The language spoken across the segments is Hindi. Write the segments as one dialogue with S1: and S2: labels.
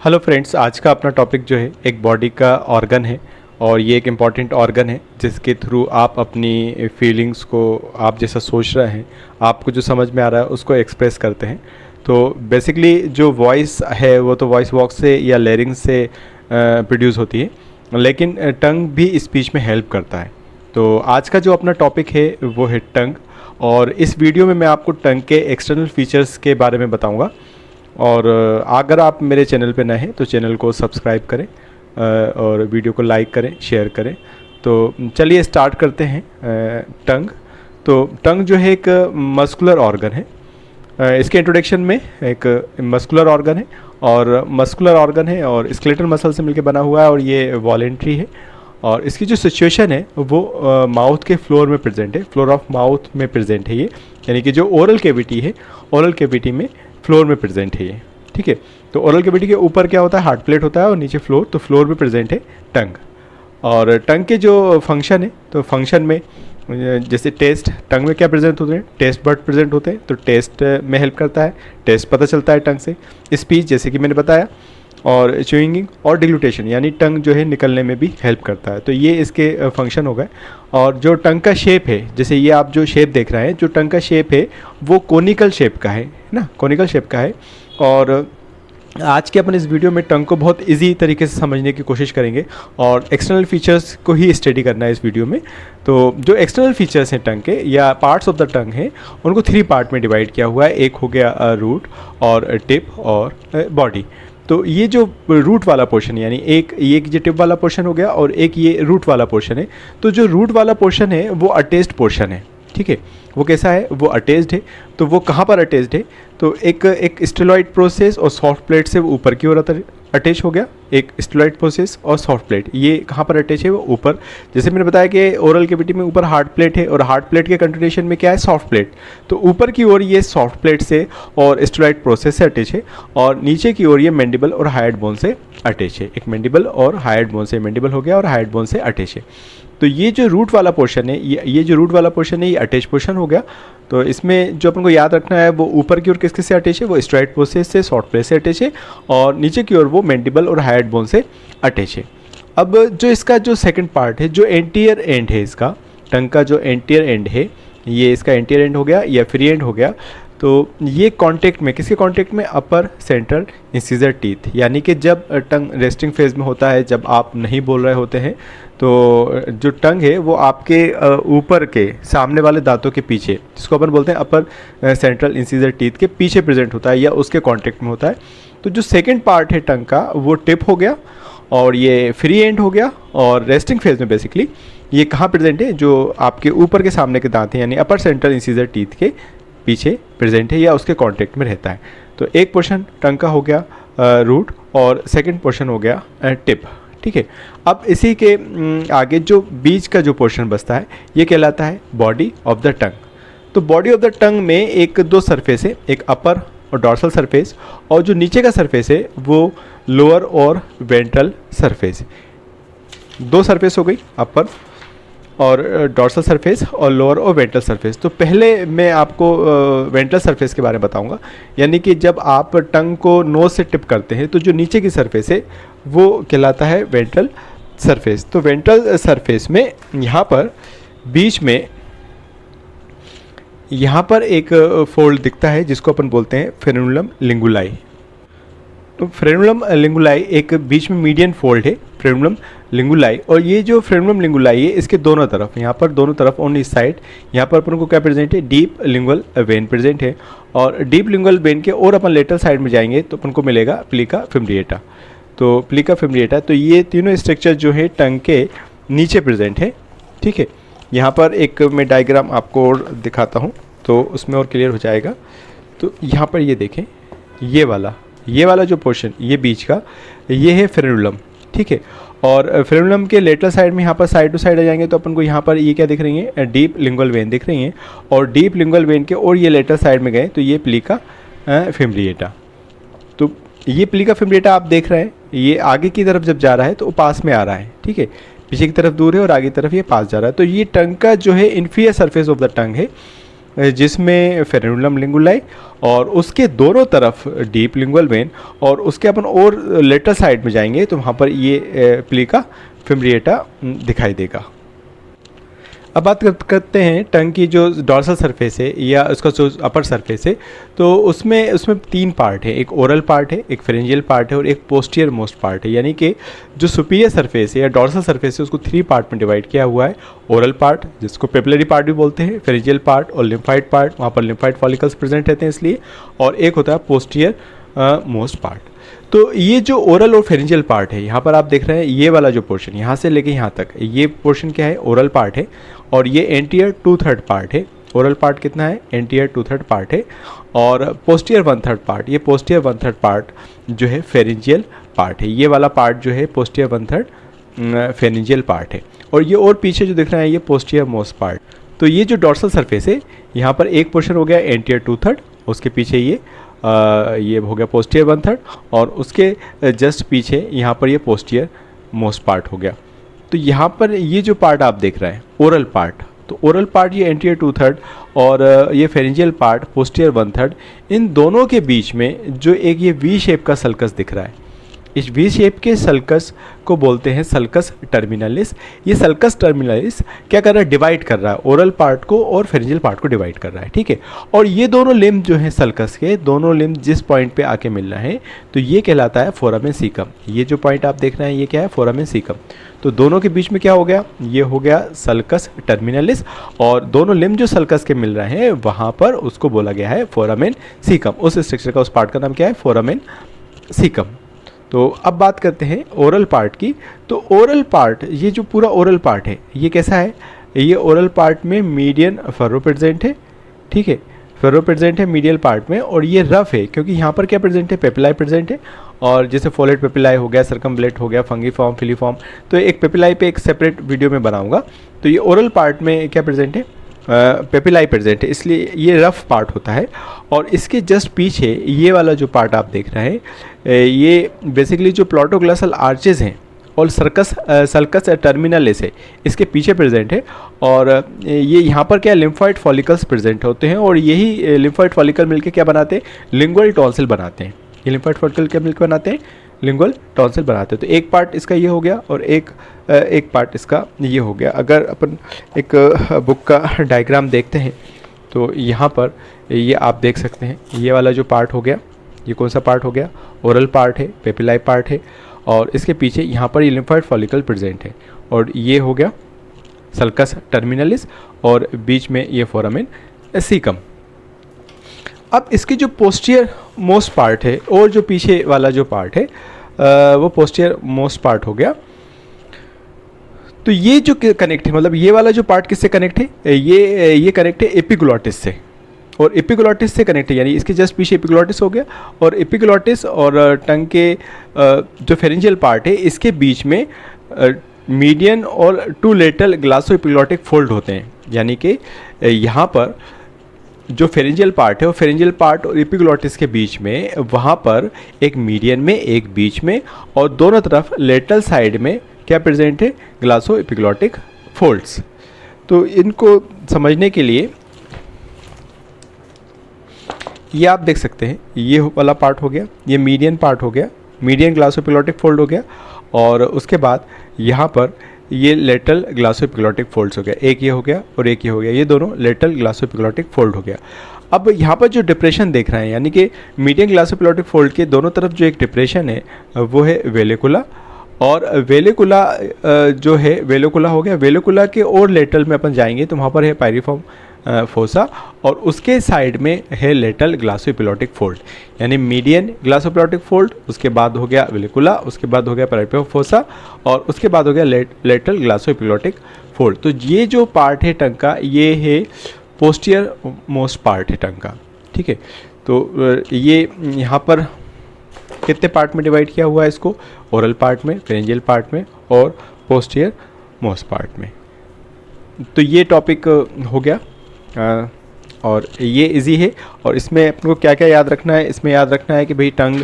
S1: हेलो फ्रेंड्स, आज का अपना टॉपिक जो है एक बॉडी का ऑर्गन है और ये एक इम्पॉर्टेंट ऑर्गन है जिसके थ्रू आप अपनी फीलिंग्स को, आप जैसा सोच रहे हैं, आपको जो समझ में आ रहा है उसको एक्सप्रेस करते हैं। तो बेसिकली जो वॉइस है वो तो वॉइस बॉक्स से या लेरिंग्स से प्रोड्यूस होती है, लेकिन टंग भी स्पीच में हेल्प करता है। तो आज का जो अपना टॉपिक है वो है टंग, और इस वीडियो में मैं आपको टंग के एक्सटर्नल फीचर्स के बारे में बताऊँगा। और अगर आप मेरे चैनल पे नए हैं तो चैनल को सब्सक्राइब करें और वीडियो को लाइक करें, शेयर करें। तो चलिए स्टार्ट करते हैं। टंग, तो टंग जो है एक मस्कुलर ऑर्गन है। इसके इंट्रोडक्शन में एक मस्कुलर ऑर्गन है और स्केलेटल मसल से मिलकर बना हुआ है और ये वॉलेंट्री है। और इसकी जो सिचुएशन है वो माउथ के फ्लोर में प्रेजेंट है, फ्लोर ऑफ माउथ में प्रेजेंट है ये, यानी कि जो ओरल कैविटी है, ओरल कैविटी में फ्लोर में प्रेजेंट है ये। ठीक है, तो ओरल कैविटी के ऊपर क्या होता है, हार्ट प्लेट होता है और नीचे फ्लोर, तो फ्लोर में प्रेजेंट है टंग। और टंग के जो फंक्शन है, तो फंक्शन में जैसे टेस्ट, टंग में क्या प्रेजेंट होते हैं, टेस्ट बर्ड प्रेजेंट होते हैं, तो टेस्ट में हेल्प करता है, टेस्ट पता चलता है टंग से। स्पीच जैसे कि मैंने बताया, और च्यूइंग और डिग्लूटेशन यानी टंग जो है निकलने में भी हेल्प करता है। तो ये इसके फंक्शन हो गए। और जो टंग का शेप है, जैसे ये आप जो शेप देख रहे हैं, जो टंग का शेप है वो कोनिकल शेप का है ना, कोनिकल शेप का है। और आज के अपन इस वीडियो में टंग को बहुत इजी तरीके से समझने की कोशिश करेंगे और एक्सटर्नल फीचर्स को ही स्टडी करना है इस वीडियो में। तो जो एक्सटर्नल फीचर्स हैं टंग के या पार्ट्स ऑफ द टंग हैं, उनको 3 पार्ट में डिवाइड किया हुआ है। एक हो गया रूट और टिप और बॉडी। तो ये जो रूट वाला पोर्शन यानी एक ये जो टिप वाला पोर्शन हो गया और एक ये रूट वाला पोर्शन है। तो जो रूट वाला पोर्शन है वो अटैच्ड पोर्शन है। ठीक है, वो कैसा है, वो अटैच्ड है। तो वो कहाँ पर अटैच्ड है, तो एक स्टेरॉइड प्रोसेस और सॉफ्ट प्लेट से वो ऊपर की ओर अटैच हो गया। एक स्टेरॉइड प्रोसेस और सॉफ्ट प्लेट, ये कहाँ पर अटैच है, वो ऊपर। जैसे मैंने बताया कि ओरल कैविटी में ऊपर हार्ड प्लेट है और हार्ड प्लेट के कंटिन्यूएशन में क्या है, सॉफ्ट प्लेट। तो ऊपर की ओर ये सॉफ्ट प्लेट से और स्टेरॉइड प्रोसेस से अटैच है और नीचे की ओर ये मैंडिबल और हाइड बोन से अटैच है। एक मैंडिबल और हाइड बोन से, मैंडिबल हो गया और हाइड बोन से अटैच है। तो ये जो रूट वाला पोर्शन है, ये जो रूट वाला पोर्शन है, ये अटैच पोर्शन हो गया। तो इसमें जो अपन को याद रखना है वो ऊपर की ओर किसके से अटैच है, वो स्टेरॉइड प्रोसेस से, सॉफ्ट प्लेट से अटैच है और नीचे की ओर वो मैंडिबल और हाइड बोन से अटैच है। अब जो इसका जो सेकंड पार्ट है, जो एंटीरियर एंड है इसका, टंग का जो एंटीरियर एंड है, ये इसका एंटीरियर एंड हो गया या फ्री एंड हो गया। तो ये कांटेक्ट में, किसके कांटेक्ट में, अपर सेंट्रल इंसिजर टीथ, यानी कि जब टंग रेस्टिंग फेज में होता है, जब आप नहीं बोल रहे होते हैं, तो जो टंग है वो आपके ऊपर के सामने वाले दांतों के पीछे, जिसको अपन बोलते हैं अपर सेंट्रल इंसिजर टीथ के पीछे प्रेजेंट होता है या उसके कांटेक्ट में होता है। तो जो सेकंड पार्ट है टंग का वो टिप हो गया और ये फ्री एंड हो गया। और रेस्टिंग फेज में बेसिकली ये कहाँ प्रेजेंट है, जो आपके ऊपर के सामने के दांत हैं यानी अपर सेंट्रल इंसिजर टीथ के पीछे प्रेजेंट है या उसके कांटेक्ट में रहता है। तो एक पोर्शन टंग का हो गया रूट और सेकंड पोर्शन हो गया टिप। ठीक है, अब इसी के आगे जो बीच का जो पोर्शन बचता है ये कहलाता है बॉडी ऑफ द टंग। तो बॉडी ऑफ द टंग में एक दो सरफेस है, एक अपर और डॉर्सल सरफेस, और जो नीचे का सरफेस है वो लोअर और वेंट्रल सरफेस। दो सरफेस हो गई, अपर और डॉर्सल सरफेस और लोअर और वेंट्रल सरफेस। तो पहले मैं आपको वेंट्रल सरफेस के बारे में बताऊंगा, यानी कि जब आप टंग को नोज से टिप करते हैं तो जो नीचे की सरफेस है वो कहलाता है वेंट्रल सरफेस। तो वेंट्रल सरफेस में यहाँ पर बीच में यहाँ पर एक फोल्ड दिखता है जिसको अपन बोलते हैं फ्रेनुलम लिंगुलाई। तो फ्रेनुलम लिंगुलाई एक बीच में मीडियन फोल्ड है, फ्रेनुलम लिंगुलाई। और ये जो फ्रेनुलम लिंगुलाई है इसके दोनों तरफ, यहाँ पर दोनों तरफ ऑन इस साइड, यहाँ पर अपन को क्या प्रेजेंट है, डीप लिंगुअल वेन प्रेजेंट है। और डीप लिंगुअल वेन के और अपन लेटरल साइड में जाएंगे तो अपन को मिलेगा प्लिका फिम्ब्रिएटा। तो प्लिका फिम्ब्रिएटा, तो ये तीनों स्ट्रक्चर जो है टंग के नीचे प्रेजेंट है। ठीक है, यहाँ पर एक मैं डायग्राम आपको और दिखाता हूँ तो उसमें और क्लियर हो जाएगा। तो यहाँ पर ये देखें, ये वाला जो पोर्शन, ये बीच का, ये है फ्रेनुलम। ठीक है, और फ्रेनुलम के लेटरल साइड में यहाँ पर साइड टू साइड आ जाएंगे तो अपन को यहाँ पर ये क्या दिख रही है, डीप लिंगुअल वेन दिख रही हैं। और डीप लिंगुअल वेन के और ये लेटरल साइड में गए तो ये प्लिका फिम्ब्रिएटा। तो ये प्लिका फिम्ब्रिएटा आप देख रहे हैं, ये आगे की तरफ जब जा रहा है तो वो पास में आ रहा है। ठीक है, पीछे की तरफ दूर है और आगे की तरफ ये पास जा रहा है। तो ये टंग का जो है inferior surface of the tongue है जिसमें फेरेनुलम लिंगुलाई और उसके दोनों तरफ डीप लिंगुअल वेन, और उसके अपन और लेटर साइड में जाएंगे तो वहाँ पर ये प्लीका फिम्ब्रिएटा दिखाई देगा। अब बात करते हैं टंग की जो डॉर्सल सरफेस है या उसका जो अपर सरफेस है, तो उसमें तीन पार्ट है, एक ओरल पार्ट है, एक फेरेंजियल पार्ट है और एक पोस्टीरियर मोस्ट पार्ट है। यानी कि जो सुपीरियर सरफेस है या डॉर्सल सरफेस है उसको थ्री पार्ट में डिवाइड किया हुआ है। ओरल पार्ट जिसको पेपिलरी पार्ट भी बोलते हैं, फेरेंजियल पार्ट और लिम्फाइड पार्ट, वहाँ पर लिम्फाइड फॉलिकल्स प्रेजेंट रहते हैं इसलिए, और एक होता है पोस्टीरियर मोस्ट पार्ट। तो ये जो ओरल और फेरेंजियल पार्ट है, यहाँ पर आप देख रहे हैं ये वाला जो पोर्शन यहाँ से लेके यहाँ तक, ये पोर्शन क्या है, ओरल पार्ट है, और ये एंटीरियर 2/3 पार्ट है। ओरल पार्ट कितना है, एंटीरियर 2/3 पार्ट है, और पोस्टीरियर 1/3 पार्ट, ये पोस्टीरियर 1/3 पार्ट जो है फेरेंजियल पार्ट है। ये वाला पार्ट जो है पोस्टीरियर 1/3 फेरेंजियल पार्ट है, और ये और पीछे जो दिख रहा है ये पोस्टीरियर मोस्ट पार्ट। तो ये जो डॉर्सल सरफेस है, यहाँ पर एक पोर्शन हो गया एंटीरियर 2/3, उसके पीछे ये हो गया पोस्टीरियर 1/3, और उसके जस्ट पीछे यहाँ पर ये पोस्टीरियर मोस्ट पार्ट हो गया। तो यहाँ पर ये जो पार्ट आप देख रहे हैं ओरल पार्ट, तो ओरल पार्ट ये एंटीरियर 2/3 और ये फेरेंजियल पार्ट पोस्टीरियर 1/3, इन दोनों के बीच में जो एक ये वी शेप का सल्कस दिख रहा है, इस वी शेप के सल्कस को बोलते हैं सल्कस टर्मिनलिस। ये सल्कस टर्मिनलिस क्या कर रहा है, डिवाइड कर रहा है ओरल पार्ट को और फेरेंजियल पार्ट को डिवाइड कर रहा है, ठीक है। और ये दोनों लिम्ब जो हैं सल्कस के, दोनों लिम्ब जिस पॉइंट पे आके मिल रहे हैं तो ये कहलाता है फोरामेन सीकम। ये जो पॉइंट आप देख रहे हैं ये क्या है, फोरामेन सीकम। तो दोनों के बीच में क्या हो गया, ये हो गया सल्कस टर्मिनलिस, और दोनों लिम्ब जो सल्कस के मिल रहे हैं वहाँ पर उसको बोला गया है फोरामेन सीकम। उस स्ट्रक्चर का, उस पार्ट का नाम क्या है, फोरामेन सीकम। तो अब बात करते हैं ओरल पार्ट की। तो ओरल पार्ट, ये जो पूरा ओरल पार्ट है ये कैसा है, ये ओरल पार्ट में मीडियन फर्रो प्रेजेंट है, ठीक है, फर्रो प्रेजेंट है मीडियल पार्ट में, और ये रफ है क्योंकि यहाँ पर क्या प्रेजेंट है, पेपिलाई प्रेजेंट है। और जैसे फोलेट पेपिलाई हो गया, सर्कमब्लेट हो गया, फंगीफॉर्म, फिलीफॉर्म, तो एक पेपिलाई पे एक सेपरेट वीडियो में बनाऊंगा। तो ये ओरल पार्ट में क्या प्रेजेंट है, पेपिलाई प्रेजेंट है, इसलिए ये रफ पार्ट होता है। और इसके जस्ट पीछे ये वाला जो पार्ट आप देख रहे हैं ये बेसिकली जो प्लॉटोग्लॉसल आर्चेज हैं और सल्कस टर्मिनलिस है, इसके पीछे प्रेजेंट है। और ये यहाँ पर क्या लिम्फॉइड फॉलिकल्स प्रेजेंट होते हैं, और यही लिम्फॉइड फॉलिकल मिलकर क्या बनाते हैं, लिंगुअल टॉन्सिल बनाते हैं। ये लिम्फॉइड फॉलिकल क्या मिलकर बनाते हैं, लिंगुअल टॉन्सिल बनाते हैं। तो एक पार्ट इसका ये हो गया और एक पार्ट इसका ये हो गया। अगर अपन एक बुक का डायग्राम देखते हैं तो यहाँ पर ये आप देख सकते हैं, ये वाला जो पार्ट हो गया, ये कौन सा पार्ट हो गया, ओरल पार्ट है, पेपिलाई पार्ट है, और इसके पीछे यहाँ पर ये लिम्फॉइड फॉलिकल प्रेजेंट है, और ये हो गया सल्कस टर्मिनलिस, और बीच में ये फोरामेन सीकम। अब इसकी जो पोस्टीरियर मोस्ट पार्ट है और जो पीछे वाला जो पार्ट है वो पोस्टीरियर मोस्ट पार्ट हो गया। तो ये जो कनेक्ट है, मतलब ये वाला जो पार्ट किससे कनेक्ट है, ये कनेक्ट है एपिग्लॉटिस से, और एपिग्लॉटिस से कनेक्ट है, यानी इसके जस्ट पीछे एपिग्लॉटिस हो गया। और एपिग्लॉटिस और टंग के जो फेरेंजियल पार्ट है इसके बीच में मीडियन और टू लेटरल ग्लासो एपिग्लॉटिक फोल्ड होते हैं। यानी कि यहाँ पर जो फेरेंजियल पार्ट है वो फेरेंजियल पार्ट और एपिग्लॉटिस के बीच में, वहाँ पर एक मीडियन में, एक बीच में, और दोनों तरफ लेटरल साइड में क्या प्रेजेंट है, ग्लासो एपिग्लॉटिक फोल्ड्स। तो इनको समझने के लिए ये आप देख सकते हैं, ये वाला पार्ट हो गया, ये मीडियन पार्ट हो गया, मीडियन ग्लासो एपिग्लॉटिक फोल्ड हो गया, और उसके बाद यहाँ पर ये लेटरल ग्लासो एपिग्लॉटिक फोल्ड्स हो गया, एक ये हो गया और एक ये हो गया, ये दोनों लेटरल ग्लासो एपिग्लॉटिक फोल्ड हो गया। अब यहाँ पर जो डिप्रेशन देख रहे हैं, यानी कि मीडियन ग्लासो एपिग्लॉटिक फोल्ड के दोनों तरफ जो एक डिप्रेशन है वो है वेलिकुला, और वेलिकुला जो है वेलिकुला हो गया, वेलिकुला के और लेटरल में अपन जाएंगे तो वहाँ पर है पायरिफॉर्म फोसा, और उसके साइड में है लेटरल ग्लासोएपिग्लॉटिक फोल्ड, यानी मीडियन ग्लासोएपिग्लॉटिक फोल्ड, उसके बाद हो गया वेलिकुला, उसके बाद हो गया पायरिफॉर्म फोसा, और उसके बाद हो गया लेटरल ग्लासोएपिग्लॉटिक फोल्ड। तो ये जो पार्ट है टंग का, ये है पोस्टीरियर मोस्ट पार्ट है टंग का, ठीक है। तो ये यहाँ पर कितने पार्ट में डिवाइड किया हुआ है इसको, ओरल पार्ट में, फेरेंजियल पार्ट में और पोस्टीरियर मोस्ट पार्ट में। तो ये टॉपिक हो गया, और ये इजी है। और इसमें अपन को क्या क्या याद रखना है, इसमें याद रखना है कि भाई टंग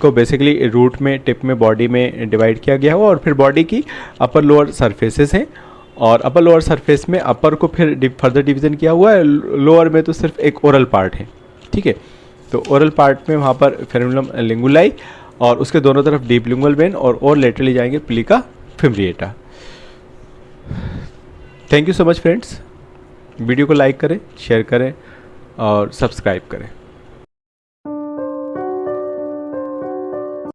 S1: को बेसिकली रूट में, टिप में, बॉडी में डिवाइड किया गया हो, और फिर बॉडी की अपर लोअर सरफेसेस हैं, और अपर लोअर सरफेस में अपर को फिर फर्दर डिवीज़न किया हुआ है, लोअर में तो सिर्फ एक ओरल पार्ट है, ठीक है। तो ओरल पार्ट में वहाँ पर फेरुलम लिंगुलाई और उसके दोनों तरफ डीप लिंगुअल वेन और लेटरली जाएंगे plica fimbriata. Thank you so much friends. Video को लाइक करें, शेयर करें और सब्सक्राइब करें।